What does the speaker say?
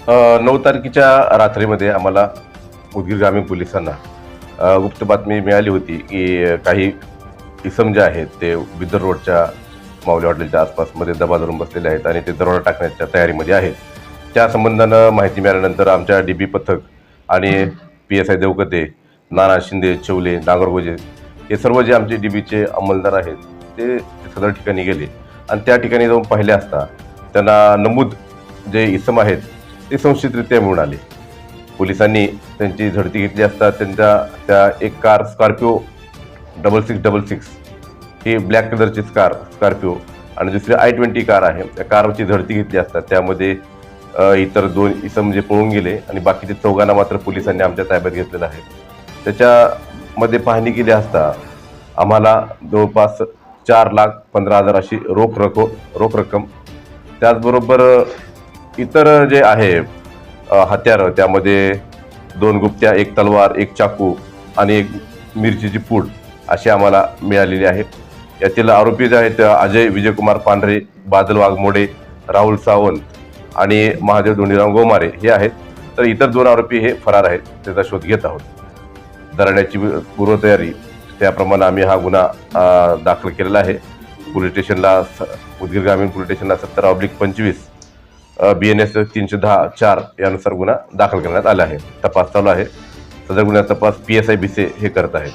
9 तारखेच्या रात्रीमध्ये आम्हाला उदगीर ग्रामीण पोलिसांना गुप्त बातमी मिळाली होती की काही इसम जे आहेत ते बिदर रोडच्या माऊली हॉटेलच्या आसपासमध्ये दबा धरून बसलेले आहेत आणि ते दरोडा टाकण्याच्या तयारीमध्ये आहेत. त्या संबंधानं माहिती मिळाल्यानंतर आमच्या DB पथक आणि PSI देवकते, नाना शिंदे, चौले, नागरगोजे हे सर्व जे आमचे DBचे अंमलदार आहेत ते सदर ठिकाणी गेले आणि त्या ठिकाणी जाऊन पाहिले असता त्यांना नमूद जे इसम आहेत ते संशयितरित्या मिळून आले. पोलिसांनी त्यांची झडती घेतली असता त्या एक कार स्कॉर्पिओ 6666 ही ब्लॅक कलरची स्कॉर्पिओ आणि दुसरी I-20 कार आहे, त्या कारची झडती घेतली असता त्यामध्ये इतर 2 इसम जे पळून गेले आणि बाकीचे 4 मात्र पोलिसांनी आमच्या ताब्यात घेतलेलं आहे. त्याच्यामध्ये पाहणी केली असता आम्हाला जवळपास 4,15,000 अशी रोख रक्कम, त्याचबरोबर इतर जे आहे हत्यारं, त्यामध्ये 2 गुप्त्या, 1 तलवार, 1 चाकू आणि 1 मिरचीची पूड अशी आम्हाला मिळालेली आहे. यातील आरोपी जे आहेत अजय विजयकुमार पांढरे, बादल वाघमोडे, राहुल सावंत आणि महादेव धोंडीराम गोमारे हे आहेत. तर इतर 2 आरोपी हे फरार आहेत, त्याचा शोध घेत आहोत. दरोड्याची पूर्वतयारी त्याप्रमाणे आम्ही हा गुन्हा दाखल केलेला आहे. पोलीस स्टेशनला उदगीर ग्रामीण पोलीस स्टेशनला 17/25 BNS 310-4 यानुसार गुन्हा दाखल करण्यात आला आहे. तपास चालू आहे. सदर गुन्ह्याचा तपास PSI बिसे हे करत आहेत.